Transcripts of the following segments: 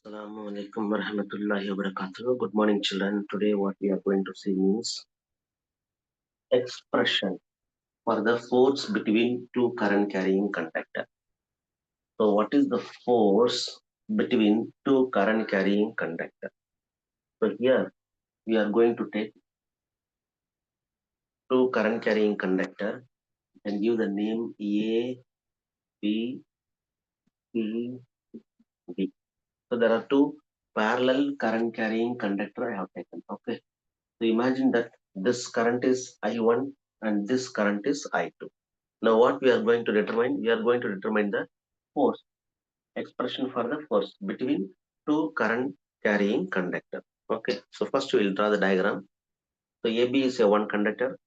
Assalamu alaikum warahmatullahi wabarakatuh. Good morning, children. Today, what we are going to see means expression for the force between two current carrying conductor. So, what is the force between two current carrying conductor? So, here we are going to take two current carrying conductor and give the name A, B, C, D. So, there are two parallel current carrying conductor I have taken. Okay. So imagine that this current is I1 and this current is I2. Now what we are going to determine? We are going to determine the force, expression for the force between two current carrying conductor. Okay, so first we will draw the diagram. So AB is a one conductor,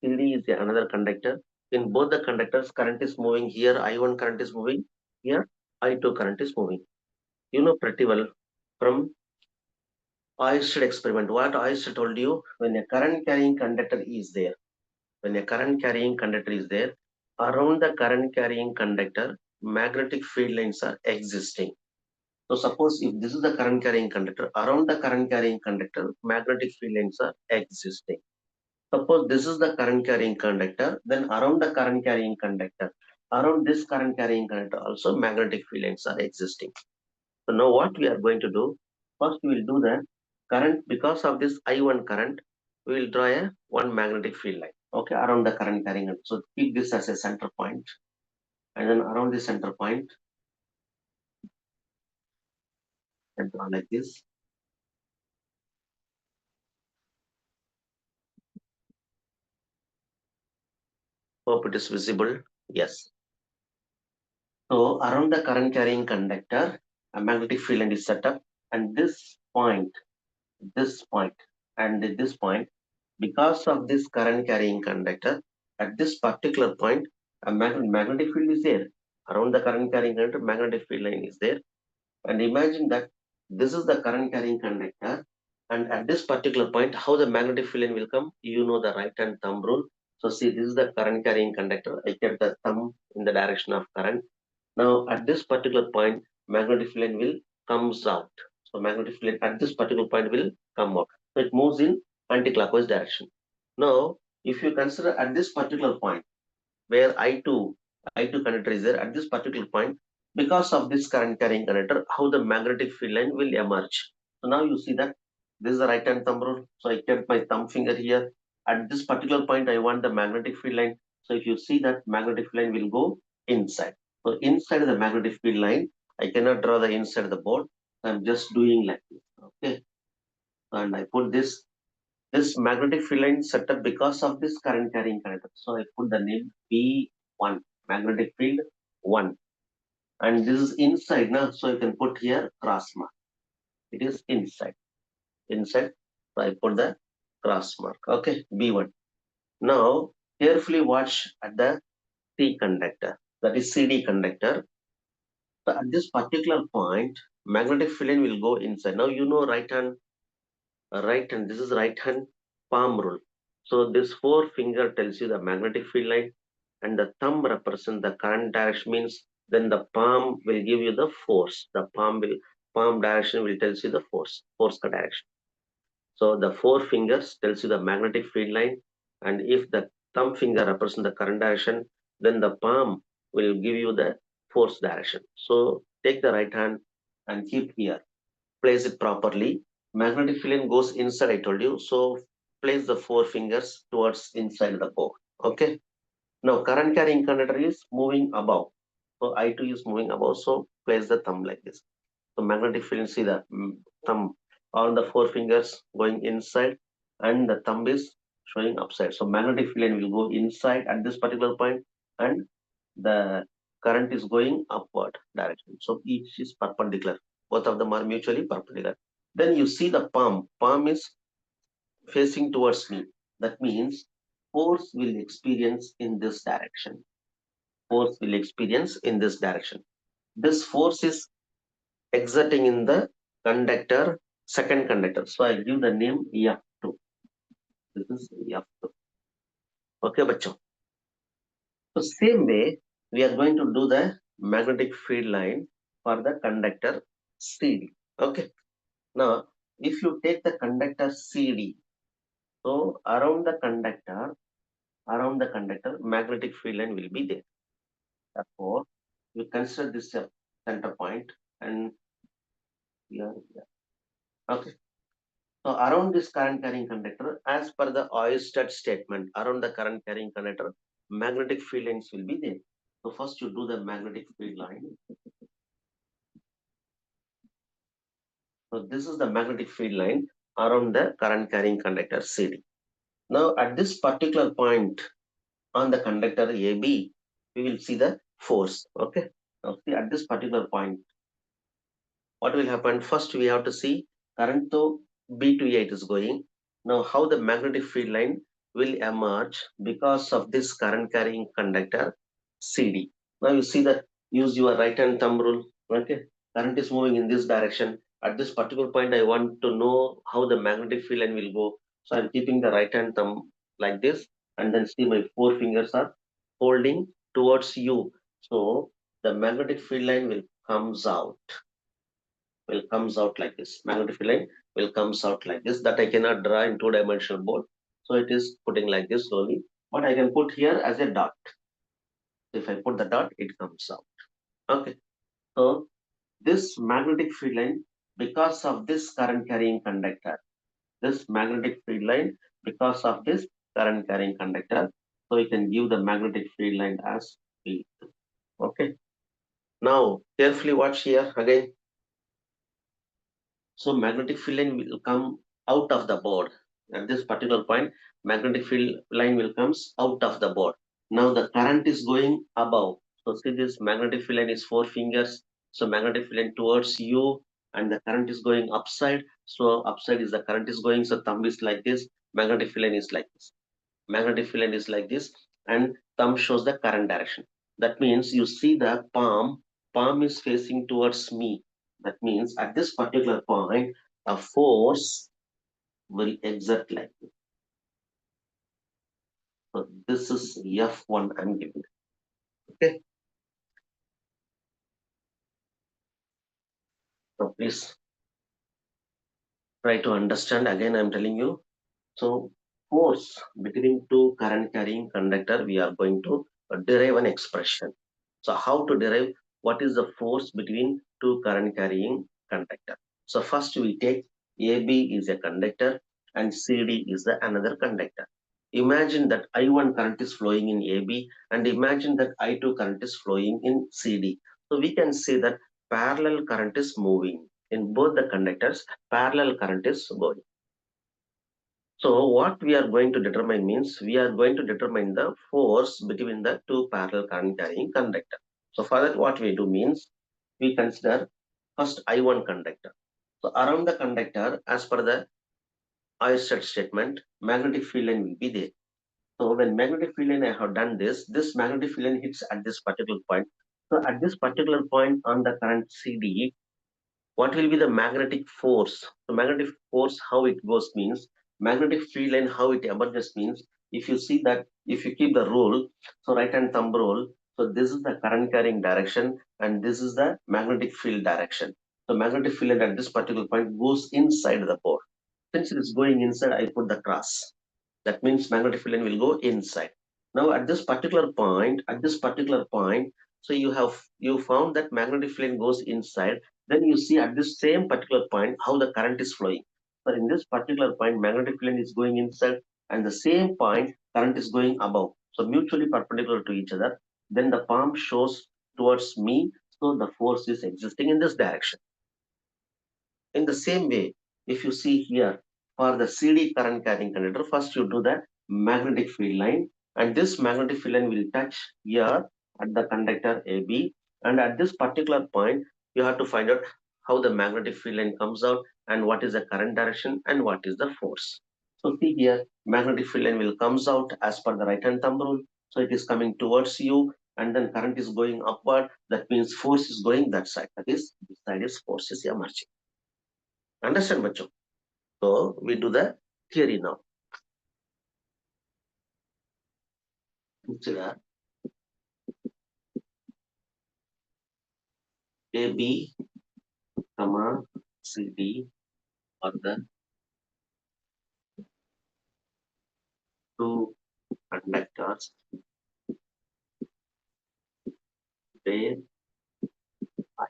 CD is another conductor. In both the conductors, current is moving here, I1 current is moving, here I2 current is moving. You know pretty well from Oyster experiment. What Oyster told you, when a current carrying conductor is there, when a current carrying conductor is there, around the current carrying conductor, magnetic field lines are existing. So suppose if this is the current carrying conductor, around the current carrying conductor, magnetic field lines are existing. Suppose this is the current carrying conductor, then around the current carrying conductor, around this current carrying conductor also magnetic field lines are existing. So now what we are going to do, first we will do the current, because of this I1 current, we will draw a one magnetic field line, okay, around the current carrying. So keep this as a center point, and then around the center point, and draw like this. Hope it is visible. Yes. So around the current carrying conductor, a magnetic field line is set up, and this point, and this point, because of this current carrying conductor, at this particular point, a magnetic field is there. Around the current carrying conductor, magnetic field line is there. And imagine that this is the current carrying conductor. And at this particular point, how the magnetic field line will come? You know the right hand thumb rule. So see, this is the current carrying conductor. I kept the thumb in the direction of current. Now at this particular point, magnetic field line will comes out. So magnetic field line at this particular point will come out. So it moves in anti-clockwise direction. Now, if you consider at this particular point where I2 conductor is there, at this particular point, because of this current carrying conductor, how the magnetic field line will emerge. So now you see that this is the right hand thumb rule. So I kept my thumb finger here. At this particular point, I want the magnetic field line. So if you see that magnetic field line will go inside. So inside the magnetic field line, I cannot draw the inside of the board. I'm just doing like this. Okay. And I put this magnetic field line set up because of this current carrying conductor. So I put the name B1, magnetic field 1. And this is inside now. So you can put here cross mark. It is inside. Inside. So I put the cross mark. Okay, B1. Now carefully watch at the C conductor. That is CD conductor. So at this particular point, magnetic field line will go inside. Now you know right hand. This is right hand palm rule. So this forefinger tells you the magnetic field line, and the thumb represents the current direction, means then the palm will give you the force. The palm direction will tells you the force direction. So the four fingers tells you the magnetic field line, and if the thumb finger represents the current direction, then the palm will give you the force direction. So take the right hand and keep here. Place it properly. Magnetic field line goes inside, I told you. So place the four fingers towards inside the board. Okay. Now current carrying conductor is moving above. So I2 is moving above. So place the thumb like this. So magnetic field, see the thumb, all the four fingers going inside, and the thumb is showing upside. So magnetic field line will go inside at this particular point, and the current is going upward direction. So each is perpendicular. Both of them are mutually perpendicular. Then you see the palm. Palm is facing towards me. That means force will experience in this direction. Force will experience in this direction. This force is exerting in the conductor, second conductor. So I give the name F2. This is F2. Okay, bacho. So same way, we are going to do the magnetic field line for the conductor CD. Okay. Now, if you take the conductor CD, so around the conductor, magnetic field line will be there. Therefore, we consider this a center point, and here, okay. So around this current carrying conductor, as per the Oersted statement, around the current carrying conductor, magnetic field lines will be there. So first you do the magnetic field line. So this is the magnetic field line around the current carrying conductor CD. Now at this particular point on the conductor AB, we will see the force. Okay. Now see at this particular point, what will happen? First we have to see current to B to A it is going. Now how the magnetic field line will emerge because of this current carrying conductor CD. Now you see that, use your right hand thumb rule. Okay. Current is moving in this direction. At this particular point, I want to know how the magnetic field line will go. So I'm keeping the right hand thumb like this, and then see my four fingers are holding towards you. So the magnetic field line will comes out like this. Magnetic field line will comes out like this. That I cannot draw in two-dimensional board. So it is putting like this slowly. But I can put here as a dot. If I put the dot, it comes out. Okay. So this magnetic field line, because of this current carrying conductor, this magnetic field line, because of this current carrying conductor, so we can give the magnetic field line as P. Okay. Now carefully watch here again. So magnetic field line will come out of the board. At this particular point, magnetic field line will comes out of the board. Now the current is going above. So see this magnetic field line is four fingers. So magnetic field line towards you, and the current is going upside. So upside is the current is going. So thumb is like this. Magnetic field line is like this. Magnetic field line is like this, and thumb shows the current direction. That means you see the palm is facing towards me. That means at this particular point, a force will exert like this. So this is F1 I'm giving. Okay. So please try to understand. Again, I'm telling you. So force between two current carrying conductor, we are going to derive an expression. So how to derive what is the force between two current carrying conductor? So first we take AB is a conductor and CD is the another conductor. Imagine that I1 current is flowing in AB, and imagine that I2 current is flowing in CD. So we can say that parallel current is moving in both the conductors. Parallel current is going. So what we are going to determine means we are going to determine the force between the two parallel current carrying conductor. So for that what we do means we consider first I1 conductor. So around the conductor, as per the Oersted statement, magnetic field line will be there. So when magnetic field line I have done this, this magnetic field line hits at this particular point. So at this particular point on the current CD, what will be the magnetic force? The magnetic force, how it goes means, magnetic field line, how it emerges means, if you see that, if you keep the rule, so right hand thumb rule, so this is the current carrying direction and this is the magnetic field direction. So magnetic field line at this particular point goes inside the pore. Since it is going inside, I put the cross. That means magnetic field line will go inside. Now at this particular point, so you found that magnetic field line goes inside. Then you see at this same particular point how the current is flowing. So in this particular point, magnetic field line is going inside, and the same point current is going above. So mutually perpendicular to each other. Then the palm shows towards me, so the force is existing in this direction. In the same way, if you see here for the CD current carrying conductor, first you do the magnetic field line, and this magnetic field line will touch here at the conductor AB, and at this particular point you have to find out how the magnetic field line comes out and what is the current direction and what is the force. So see here, magnetic field line will comes out as per the right hand thumb rule. So it is coming towards you, and then current is going upward. That means force is going that side. That is, this side is force is emerging. Understand, Bacho? So we do the theory now. Consider AB, comma CD are the two conductors where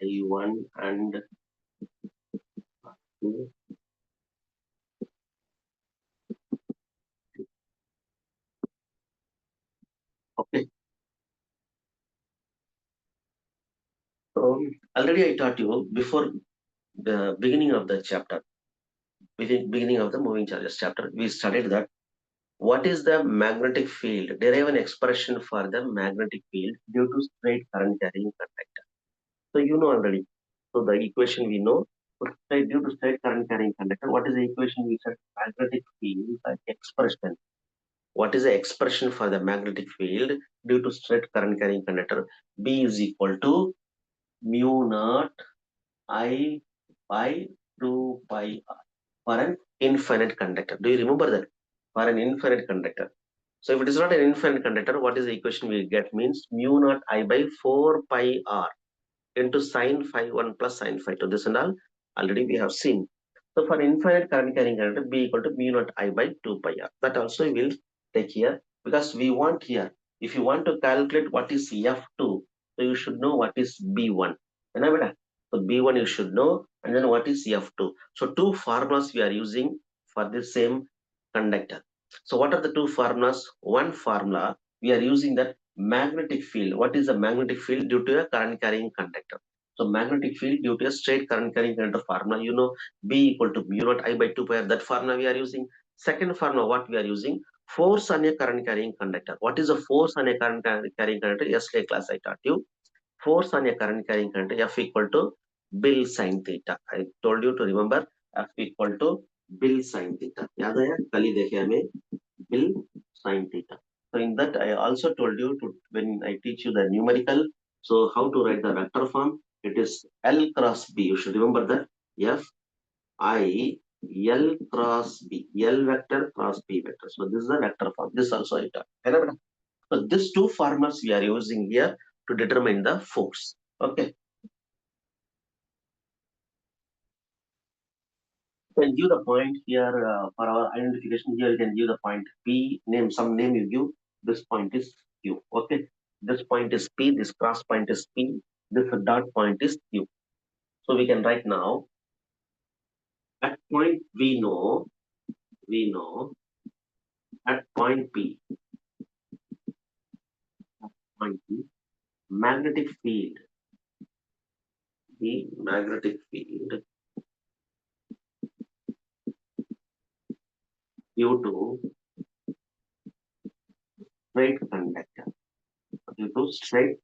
I1 and 2. Okay. So already I taught you before the beginning of the chapter, beginning of the moving charges chapter, we studied that what is the magnetic field? Derive an expression for the magnetic field due to straight current carrying conductor. So you know already. So the equation we know. Due to straight current carrying conductor, what is the equation we said? Magnetic field expression. What is the expression for the magnetic field due to straight current carrying conductor? B is equal to mu naught I by 2 pi r for an infinite conductor. Do you remember that? For an infinite conductor. So if it is not an infinite conductor, what is the equation we get? Means mu naught I by 4 pi r into sine phi 1 plus sine phi 2. This and all already we have seen. So for infinite current carrying conductor, B equal to mu naught I by 2 pi r. That also we will take here because we want here. If you want to calculate what is F2, so you should know what is B1. So B1 you should know, and then what is F2. So two formulas we are using for the same conductor. So what are the two formulas? One formula we are using that magnetic field. What is the magnetic field due to a current carrying conductor? So magnetic field due to a straight current carrying conductor formula, you know, B equal to mu naught I by 2 pi r. That formula we are using. Second formula, what we are using? Force on a current carrying conductor. What is the force on a current carrying conductor? Yesterday class I taught you. Force on a current carrying conductor, F equal to Bill sin theta. I told you to remember F equal to Bill sin theta. याद है? कल ही देखे हमें Bill sin theta. So in that I also told you to when I teach you the numerical. So how to write the vector form? It is L cross B. You should remember that F I L cross B. L vector cross B vector. So this is the vector form. This also I taught. है ना बेटा? So these two formulas we are using here to determine the force. Okay. You can give the point here for our identification. Here you can give the point P, name some name you give. This point is Q. Okay. This point is P. This cross point is P. This dot point is Q. So we can write now. At point we know at point P, point P, magnetic field. The magnetic field due to straight conductor. Due to straight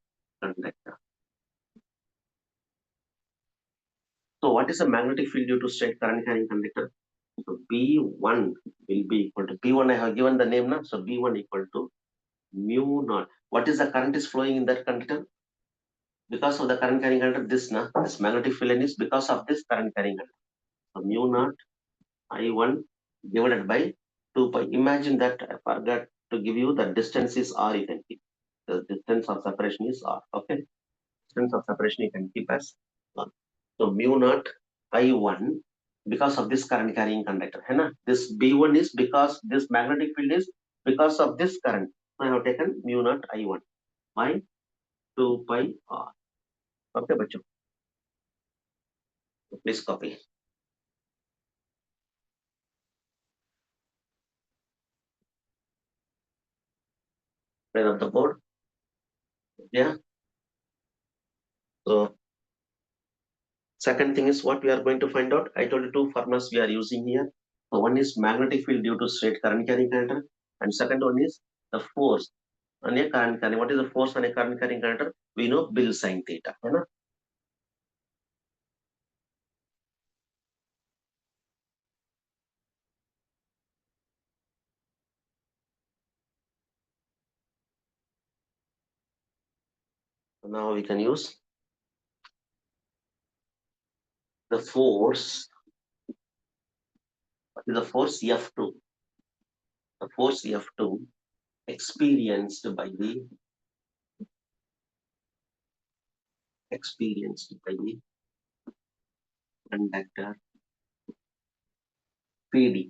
conductor. So what is a magnetic field due to straight current carrying conductor? So B1 will be equal to B1. I have given the name now. So B1 equal to mu naught. What is the current is flowing in that conductor? Because of the current carrying conductor, this magnetic field is because of this current carrying conductor. So mu naught I1 divided by 2 pi. Imagine that I forgot to give you the distance is R. You can keep the distance of separation is R. Okay, distance of separation you can keep as R. So mu naught I1 because of this current carrying conductor. है ना? This B1 is because this magnetic field is because of this current. So I have taken mu naught I1 by 2 pi R. Okay, बच्चों. Please copy. Clear up the board. Yeah. So second thing is what we are going to find out. I told you two formulas we are using here. So one is magnetic field due to straight current carrying conductor, and second one is the force on a current carrying. What is the force on a current carrying conductor? We know Bill sin theta. है ना? So now we can use the force. What is the force F2? The force F2 experienced by the conductor PD.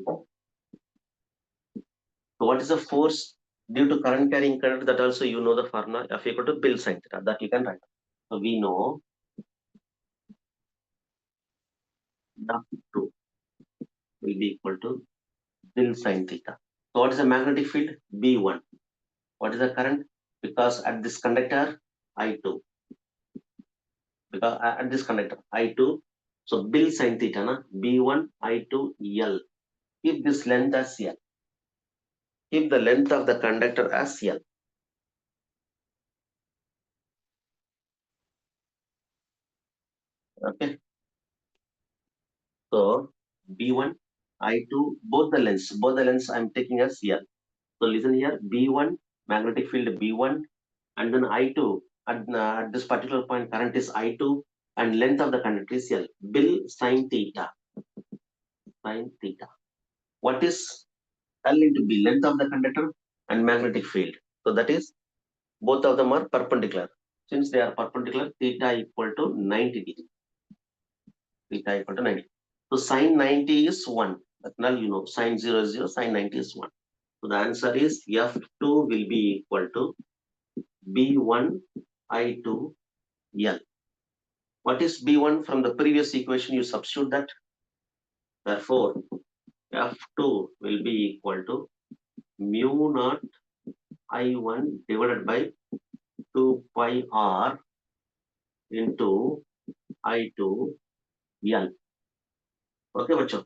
So what is the force due to current carrying conductor? That also you know the formula F equal to Bill sin theta, that you can write. So we know W2 will be equal to Bill sin theta. So what is the magnetic field? B1. What is the current? Because at this conductor I2, because at this conductor I2, so Bill sin theta, na? B1 I2 L. Keep this length as L. Keep the length of the conductor as L. Okay. So B1, I2, both the lengths I'm taking as L. So listen here, B1, magnetic field B1, and then I2, at this particular point, current is I2, and length of the conductor is L. Bill sin theta, sin theta. What is L into B? Length of the conductor and magnetic field. So that is, both of them are perpendicular. Since they are perpendicular, theta equal to 90 degree. Theta equal to 90. So sine 90 is 1. But now you know sine 0 is 0, sine 90 is 1. So the answer is F2 will be equal to B1 I2 L. What is B1 from the previous equation? You substitute that. Therefore, F2 will be equal to mu naught I1 divided by 2 pi R into I2 L. Okay, bacho.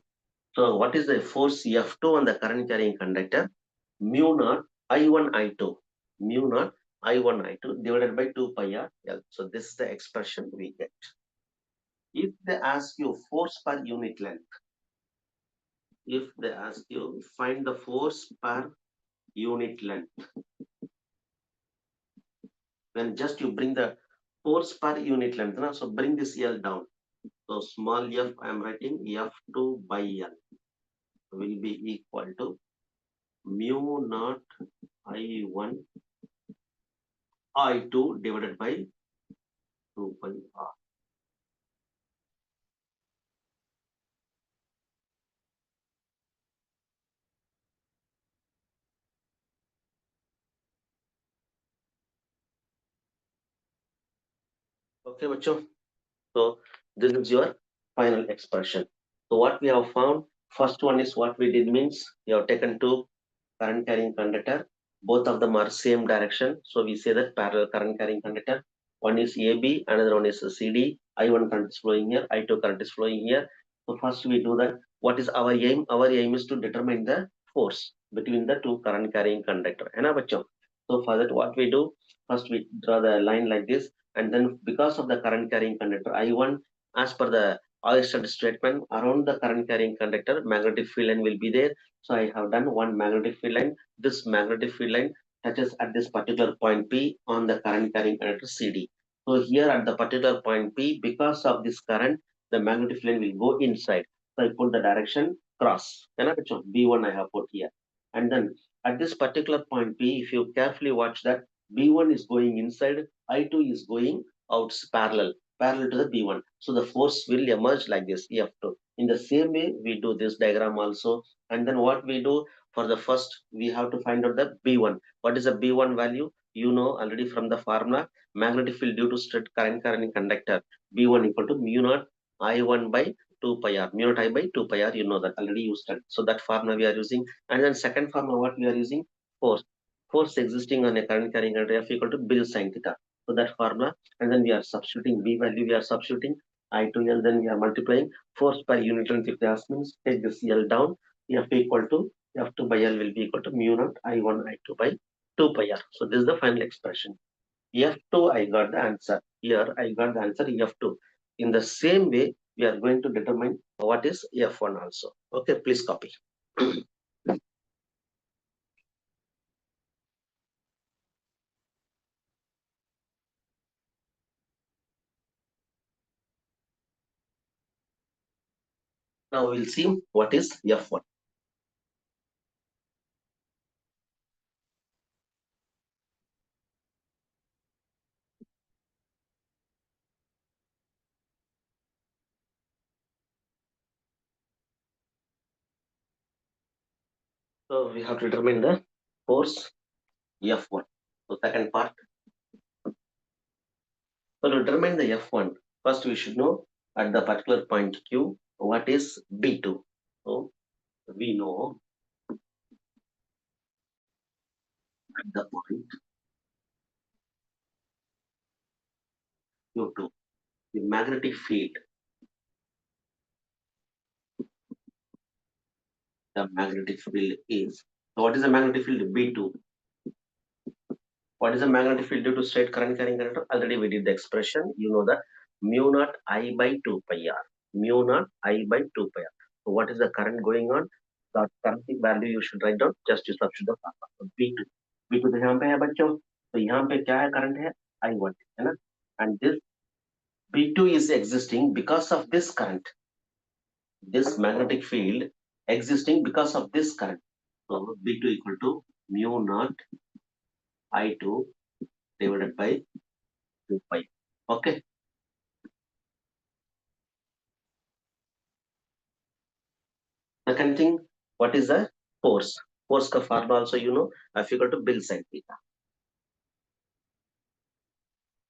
So what is the force F2 on the current carrying conductor? Mu naught I1 I2. Mu naught I1 I2 divided by 2 pi R L. So this is the expression we get. If they ask you force per unit length, if they ask you find the force per unit length, when just you bring the force per unit length, na? So bring this L down. So small f I am writing F2 by L will be equal to mu naught I1 I2 divided by 2 pi R. Okay, bacho. So this is your final expression. So what we have found, first one is what we did means we have taken two current carrying conductor. Both of them are same direction. So we say that parallel current carrying conductor. One is AB, another one is CD. I1 current is flowing here, I2 current is flowing here. So first we do that. What is our aim? Our aim is to determine the force between the two current carrying conductor. है ना बच्चों? So for that what we do? First we draw the line like this, and then because of the current carrying conductor I1, as per the Oersted statement, around the current carrying conductor, magnetic field line will be there. So I have done one magnetic field line. This magnetic field line touches at this particular point P on the current carrying conductor CD. So here at the particular point P, because of this current, the magnetic field line will go inside. So I put the direction cross. B1 I have put here. And then at this particular point P, if you carefully watch that, B1 is going inside, I2 is going out parallel to the B1. So the force will emerge like this, F2. In the same way, we do this diagram also. And then what we do for the first, we have to find out the B1. What is the B1 value? You know already from the formula, magnetic field due to straight current carrying conductor. B1 equal to mu naught I1 by 2 pi r. Mu naught I by 2 pi r, you know that already you studied. So that formula we are using. And then second formula, what we are using? Force. Force existing on a current carrying conductor F equal to Bill sin theta. So that formula, and then we are substituting B value, we are substituting I2L, then we are multiplying force per unit length. If they ask means take this L down, F equal to F2 by L will be equal to mu naught I1 I2 by 2 pi R. So this is the final expression. F2 I got the answer. Here I got the answer F2. In the same way, we are going to determine what is F1 also. Okay, please copy. Now we'll see what is F1. So we have to determine the force F1. So second part. So to determine the F1, first we should know at the particular point Q what is B2. So we know at the point Q2, the magnetic field, is. So what is the magnetic field B2? What is the magnetic field due to straight current carrying conductor? Already we did the expression. You know that mu naught I by 2 pi r. Mu naught I by 2 pi r. So what is the current going on? The current value you should write down. Just you substitute the formula. So B2. B2 तो यहाँ पे है बच्चों. तो यहाँ पे क्या है करंट है I1 है ना. And this B2 is existing because of this current. This magnetic field existing because of this current. So B2 equal to mu naught I2 divided by 2 pi. Okay. Second thing, what is the force? Force का formula also you know, F equal to Bill sin theta.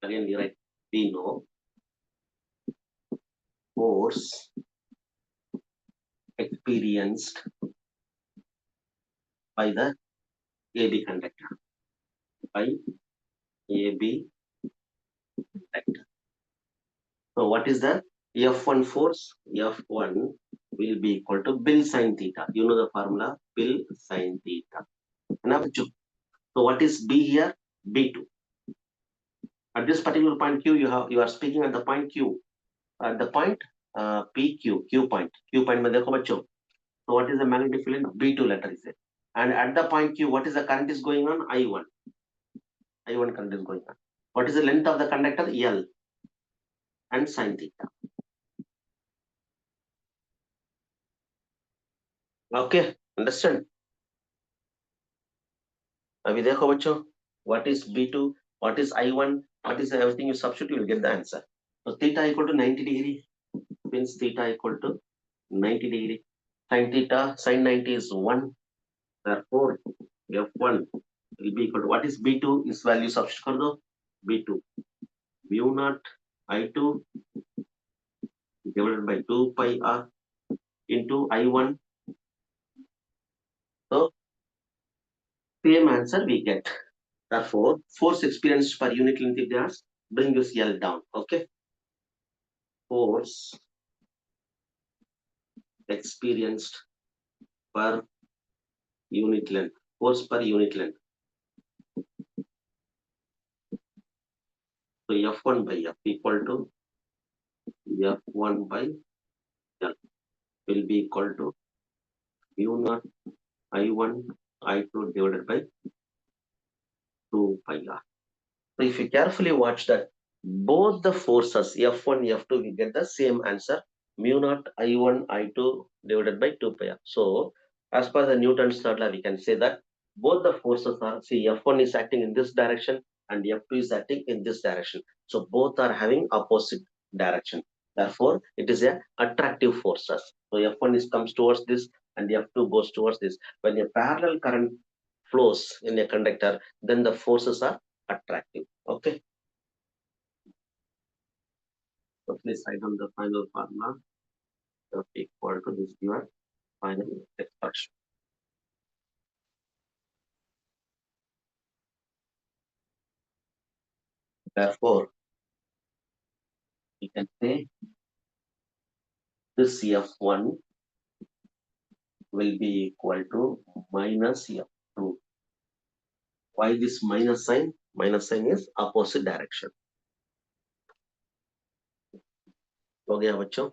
Again, we write, we know force experienced by the AB conductor. By AB conductor. So what is the F1 force? F1 will be equal to Bill sin theta. You know the formula, Bill sin theta. Enough. So what is B here? B2. At this particular point Q, you are speaking at the point Q. At the point PQ, Q point में देखो बच्चों. So what is the magnetic field? B2 letter is it. And at the point Q, what is the current is going on? I1. I1 current is going on. What is the length of the conductor? L and sin theta. Okay, understand? अभी देखो बच्चों, what is B2, what is I1, what is everything you substitute, you will get the answer. So theta equal to 90 degree, means theta equal to 90 degree. Sin theta, sin 90 is 1. Therefore, F1 will be equal to, what is B2? Is value substitute कर दो. B2 mu naught I2 divided by 2 pi r into I1. So same answer we get. Therefore, force experienced per unit length if they ask, bring this L down. Okay. Force experienced per unit length. Force per unit length. So F1 by F equal to F1 by L will be equal to mu naught I1 I2 divided by 2 pi r. So if you carefully watch that, both the forces F1, F2, we get the same answer, mu naught I1, I2 divided by 2 pi r. So as per the Newton's third law, we can say that both the forces are, see, F1 is acting in this direction and F2 is acting in this direction. So both are having opposite direction. Therefore, it is a attractive forces. So F1 is comes towards this and F2 goes towards this. When a parallel current flows in a conductor, then the forces are attractive. Okay. So please write down the final formula of equal to this your final expression. Therefore, we can say this F1 will be equal to minus F2. Why this minus sign? Minus sign is opposite direction. हो गया बच्चों?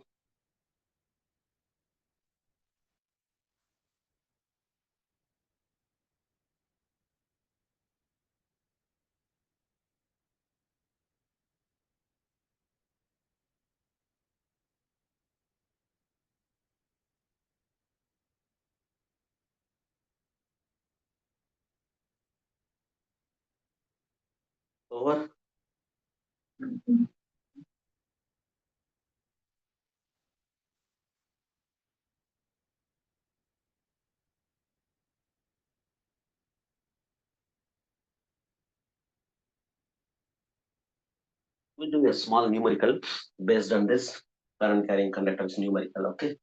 Over. We do a small numerical based on this current carrying conductors numerical. Okay.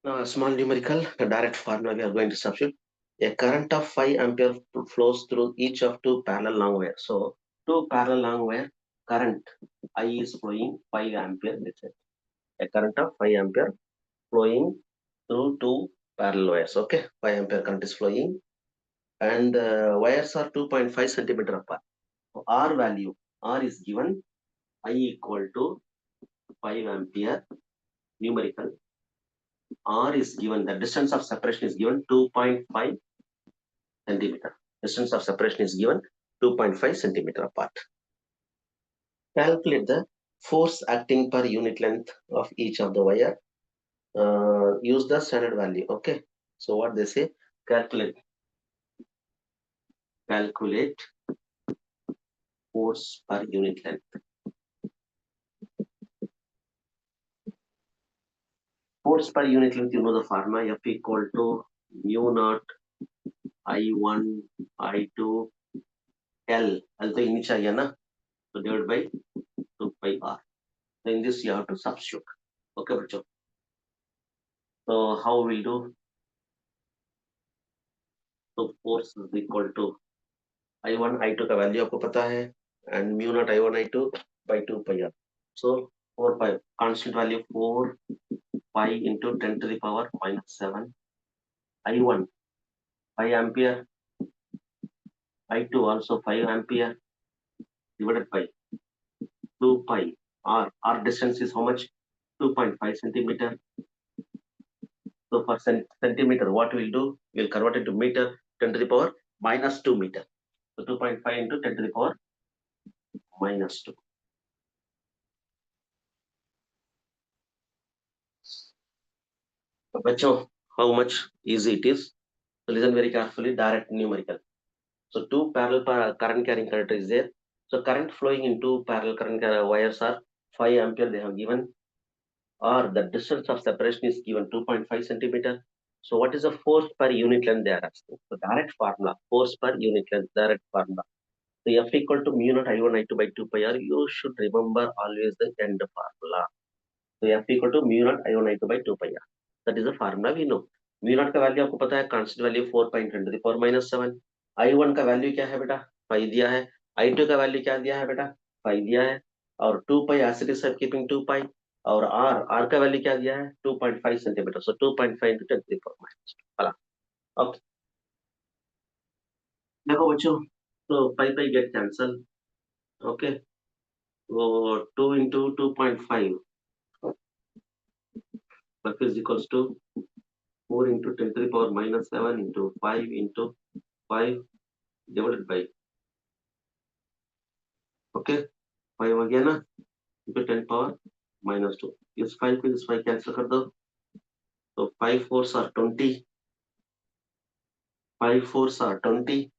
Now a small numerical, a direct formula we are going to substitute. A current of 5 ampere flows through each of two parallel long wires. So two parallel long wire current I is flowing 5 ampere. Let's say a current of 5 ampere flowing through two parallel wires. Okay, 5 ampere current is flowing, and the wires are 2.5 centimeter apart. So R value, R is given I equal to 5 ampere numerical. R is given, the distance of separation is given 2.5 centimeter. Distance of separation is given 2.5 centimeter apart. Calculate the force acting per unit length of each of the wire. Use the standard value. Okay. So what they say, calculate force per unit length. Force per unit length, you know the formula, F equal to mu naught I1 I2 L. L तो नीचे आ गया ना, so divided by 2 pi R. So in this you have to substitute. Okay बच्चों. So how we'll do? So force is equal to I1 I2 का value आपको पता है, and mu naught I1 I2 by 2 pi R. So 4 pi constant value 4 pi into 10 to the power minus 7. I1 5 ampere, I2 also 5 ampere divided by 2 pi R. R distance is how much? 2.5 centimeter. So for centimeter, what we'll do? We'll convert it to meter, 10 to the power minus 2 meter. So 2.5 into 10 to the power minus 2. Bachcho, how much easy it is? So listen very carefully, direct numerical. So two parallel current carrying conductor is there. So current flowing into parallel current wires are 5 ampere they have given, or the distance of separation is given 2.5 centimeter. So what is the force per unit length they are asking? So direct formula, force per unit length, direct formula. So F equal to mu naught I1 I2 by 2 pi R. You should remember always the end formula. So F equal to mu naught I1 I2 by 2 pi R. That is the formula we know. Mu naught का value आपको पता है, constant value 4.10 to the power minus 7. I1 का value क्या है बेटा? 5 दिया है. I2 का वैल्यू क्या दिया है बेटा? 5 दिया है. और 2 pi as it is keeping 2 pi. और R का वैल्यू क्या दिया है? 2.5 centimetre. So 2.5 into 10 to the power minus 2. voilà. अब देखो बच्चों, तो pi pi get cancel. Okay. So 2 into 2.5 is equals to 4 into 10 to the power minus 7 into 5 into 5 divided by, okay, 5 हो गया ना, into 10 power minus 2. इस 5 को इस 5 कैंसिल कर दो, तो 5 4s are 20, 5 4s are 20,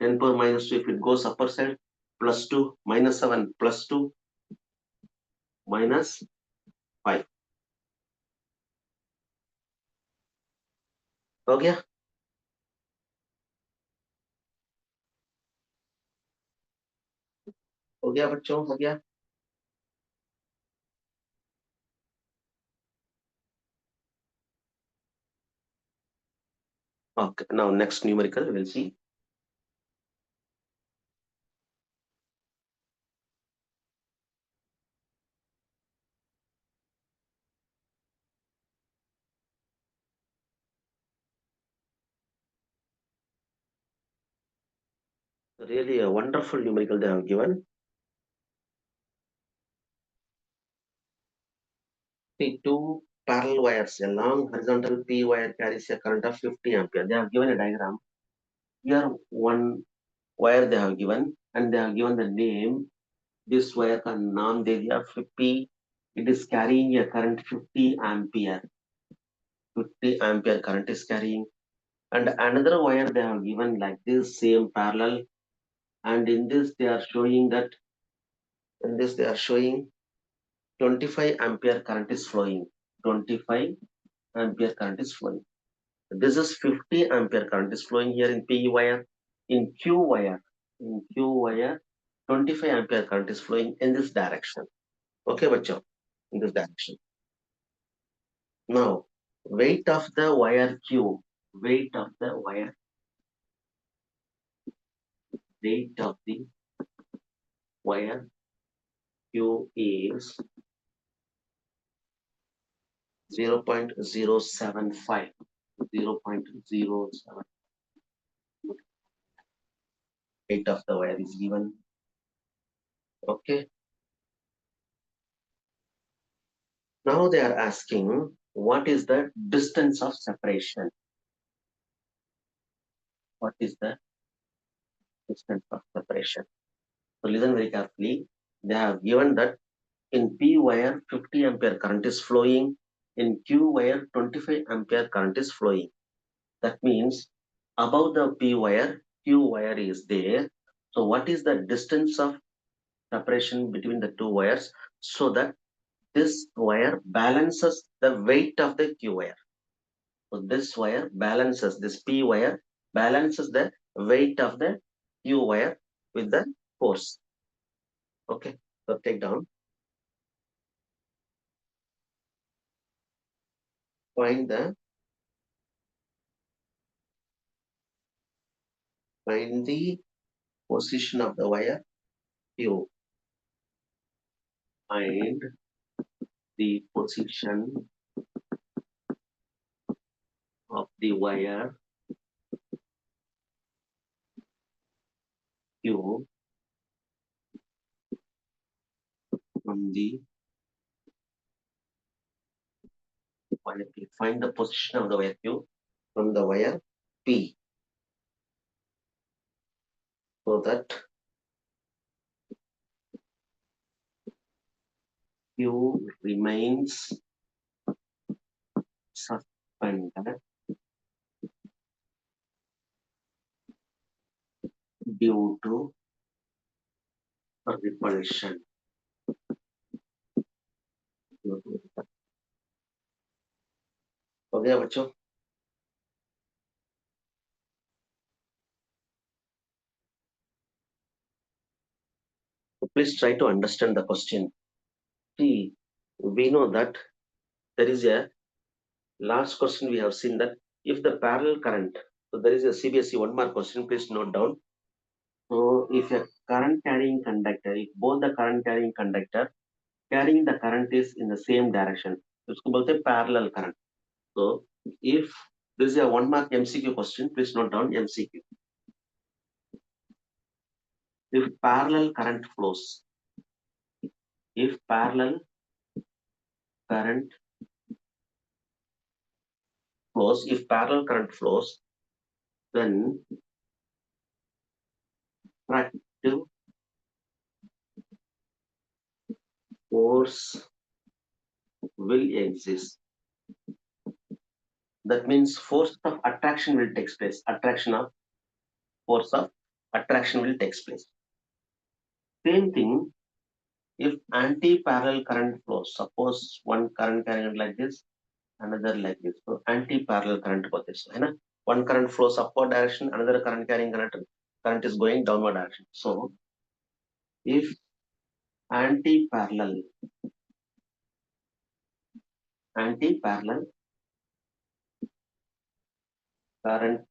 10 power minus 2 if it goes upper side, plus 2 minus 7 plus 2 minus 5. हो गया? हो गया बच्चों, हो गया? Okay, now next numerical we'll see. Really a wonderful numerical they have given. See, two parallel wires, a long horizontal P wire carries a current of 50 ampere. They have given a diagram. Here one wire they have given, and they have given the name. This wire का नाम दे दिया 50. It is carrying a current 50 ampere. 50 ampere current is carrying. And another wire they have given like this, same parallel. And in this they are showing that, in this they are showing 25 ampere current is flowing. 25 ampere current is flowing. This is 50 ampere current is flowing here in PE wire. In Q wire, 25 ampere current is flowing in this direction. Okay, bacho, in this direction. Now, weight of the wire Q, weight of the wire, weight of the wire Q is 0.075. 0.07. Weight of the wire is given. Okay. Now they are asking what is the distance of separation? What is the distance of separation? So listen very carefully. They have given that in P wire 50 ampere current is flowing. In Q wire 25 ampere current is flowing. That means above the P wire, Q wire is there. So what is the distance of separation between the two wires so that this wire balances the weight of the Q wire? So this wire balances, this P wire balances the weight of the Q wire with the force. Okay, so take down. Find the position of the wire Q. Find the position of the wire Q from the wire P. Find the position of the wire Q from the wire P so that Q remains suspended due to repulsion. Okay, बच्चों. So please try to understand the question. See, we know that there is a last question we have seen that if the parallel current, so there is a CBSE one mark question, please note down. So if a current carrying conductor, if both the current carrying conductor carrying the current is in the same direction, उसको बोलते हैं parallel current. So if this is a one mark MCQ question, please note down MCQ. If parallel current flows, if parallel current flows, if parallel current flows, then attractive force will exist. That means force of attraction will take place. Force of attraction will take place. Same thing if anti-parallel current flows. Suppose one current carrying like this, another like this. So anti-parallel current both this. One current flows upward direction, another current carrying current is going downward direction. So if anti-parallel current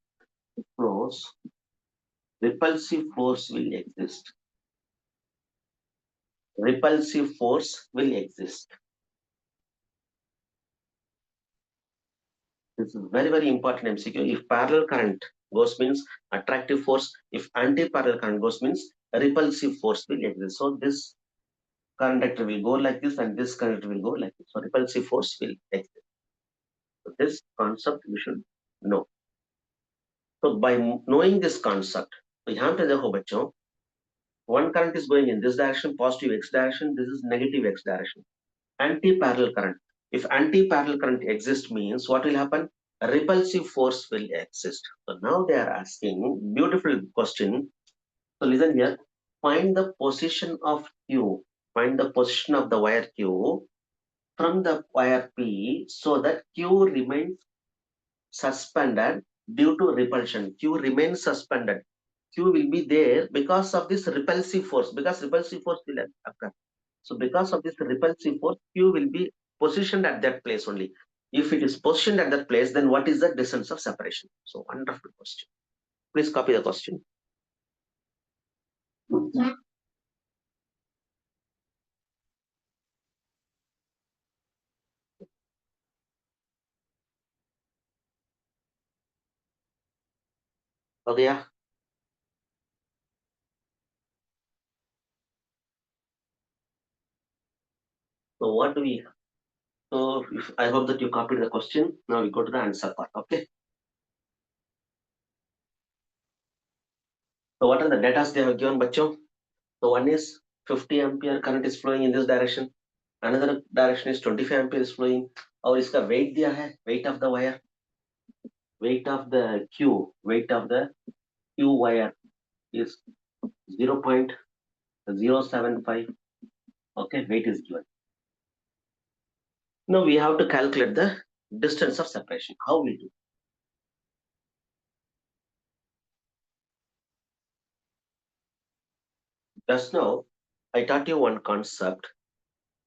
flows, repulsive force will exist. Repulsive force will exist. This is very, very important MCQ. If parallel current goes means attractive force. If anti-parallel current goes means repulsive force will exist. So this conductor will go like this and this conductor will go like this. So repulsive force will exist. So this concept we should know. So by knowing this concept, we have to देखो बच्चों, one current is going in this direction, positive x direction, this is negative x direction. Anti-parallel current. If anti-parallel current exists means what will happen? A repulsive force will exist. So now they are asking, beautiful question. So listen here, find the position of Q. Find the position of the wire Q from the wire P so that Q remains suspended due to repulsion. Q remains suspended. Q will be there because of this repulsive force, because repulsive force will occur. So because of this repulsive force, Q will be positioned at that place only. If it is positioned at that place, then what is the distance of separation? So wonderful question. Please copy the question. Okay, yeah. So what do we? So if, I hope that you copied the question. Now we go to the answer part. Okay. So what are the data they have given, bacho? So one is 50 ampere current is flowing in this direction. Another direction is 25 ampere is flowing. और इसका weight दिया है, weight of the wire, weight of the Q, weight of the Q wire is 0.075. Okay, weight is given. Now we have to calculate the distance of separation. How we do? Just now, I taught you one concept: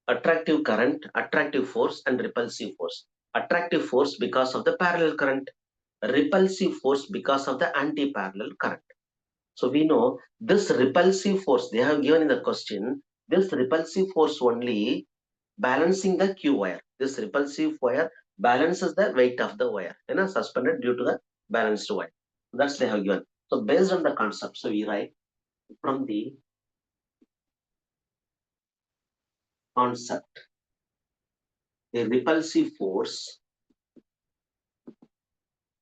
attractive current, attractive force, and repulsive force. Attractive force because of the parallel current, repulsive force because of the anti-parallel current. So we know this repulsive force they have given in the question, this repulsive force only balancing the Q wire. This repulsive wire balances the weight of the wire, suspended due to the balanced wire. That's they have given. So based on the concept, so we write from the concept, a repulsive force,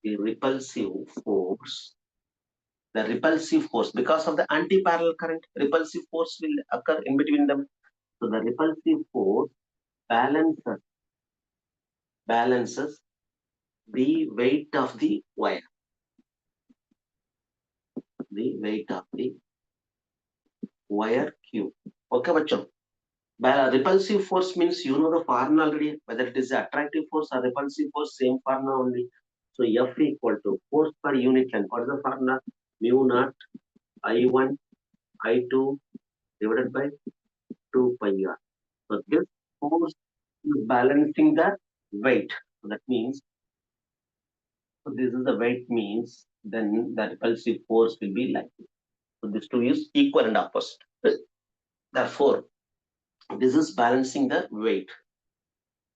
a repulsive force, the repulsive force because of the anti-parallel current, repulsive force will occur in between them. So the repulsive force balances the weight of the wire, the weight of the wire Q. Okay, bachcho. Repulsive force means you know the formula already, whether it is attractive force or repulsive force, same formula only. So F equal to force per unit length. What is the formula? Mu naught I1 I2 divided by 2 pi r. So this force is balancing the weight. So that means, so this is the weight means, then the repulsive force will be like this. So this two is equal and opposite. Therefore, this is balancing the weight.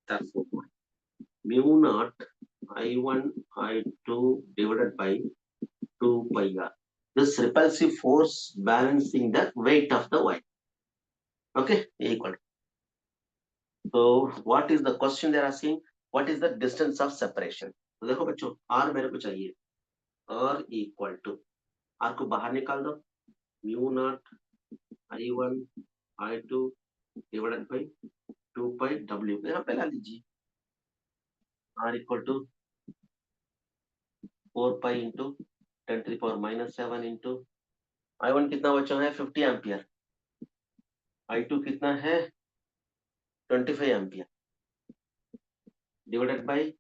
Therefore, mu naught I1 I2 divided by 2 pi r. This repulsive force balancing the weight of the wire. Okay, equal. So what is the question they're asking? What is the distance of separation? तो देखो बच्चों, R मेरे को चाहिए. R equal to, R को बाहर निकाल दो. Mu naught I1 I2 divided by 2 pi W. यहाँ पे ला लीजिए. R equal to 4 pi into 10 to the power minus 7 into I1 कितना बच्चों है 50 एम्पियर, I2 कितना है 25 ampere divided by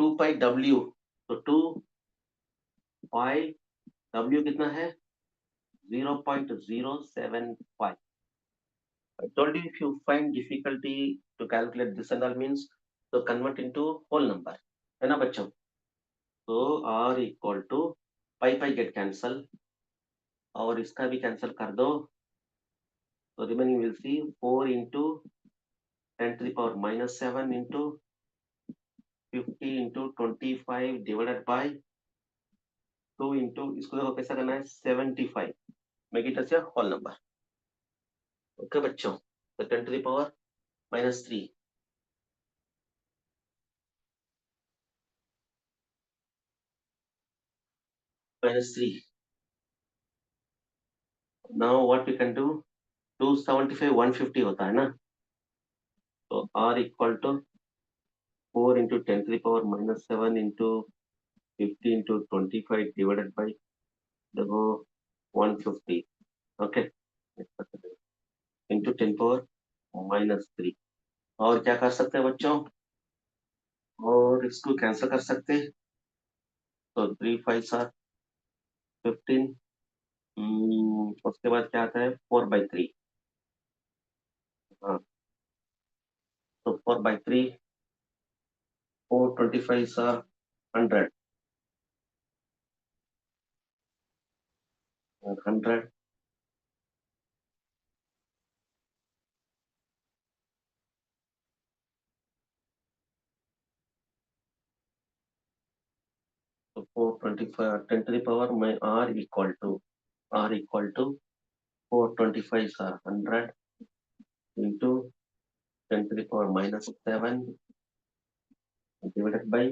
2 pi W. तो 2 pi W कितना है 0.075. I told you if you find difficulty to calculate this and all means, so convert into whole number. है ना बच्चों? So R equal to pi get cancel और इसका भी cancel कर दो. So remaining we'll see 4 into 10 to the power minus 7 into 50 into 25 divided by 2 into इसको देखो कैसा करना है 75. Make it as a whole number. Okay बच्चों, so 10 to the power minus 3. Minus 3. Now what we can do? 275 150 होता है ना. So R equal to 4 into 10 to the power minus 7 into 50 into 25 divided by the 150. Okay. Into 10⁻³ और क्या कर सकते हैं बच्चों, और इसको कैंसिल कर सकते हैं, तो 3 5 15। उसके बाद क्या आता है 4/3। हाँ, तो 4/3, 4 25 100, 100, तो 425 10 to the power में R equal to 4 25 100 into 10⁻⁻7 divided by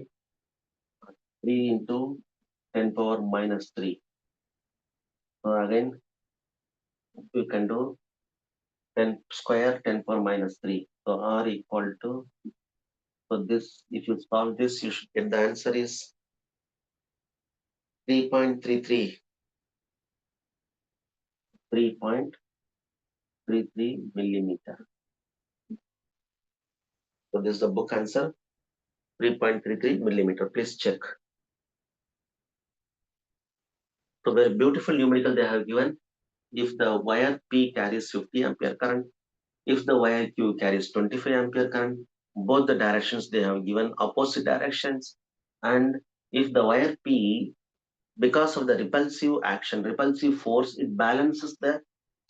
3 into 10⁻⁻3. So again, you can do 10 square 10⁻⁻3. So R equal to, so this, if you solve this, you should get the answer is 3.33, 3.33 millimeter. So this is the book answer, 3.33 millimeter. Please check. So very beautiful numerical they have given. If the wire P carries 50 ampere current, if the wire Q carries 25 ampere current, both the directions they have given opposite directions. And if the wire P, because of the repulsive action, repulsive force, it balances the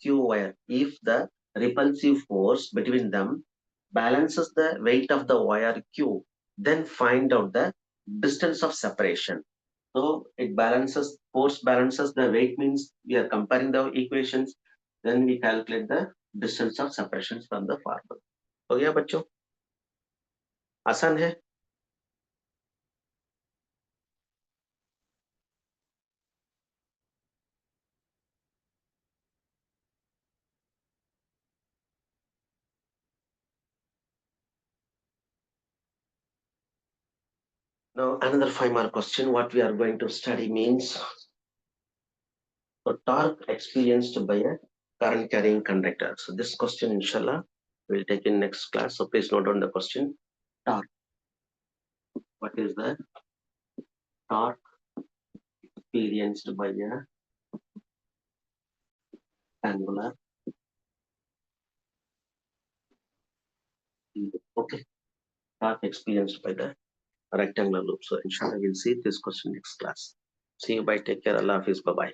Q wire. If the repulsive force between them balances the weight of the wire Q, then find out the distance of separation. So it balances, force balances the weight, means we are comparing the equations, then we calculate the distance of separations from the formula. हो गया बच्चों, आसान है. Now another 5 mark question, what we are going to study means, so torque experienced by a current carrying conductor. So this question inshallah we'll take in next class. So please note down the question. Torque. What is the torque experienced by a angular loop? Okay. Torque experienced by the rectangular loop. So inshallah we'll see this question next class. See you. Bye. Take care. Allah Hafiz. Bye bye.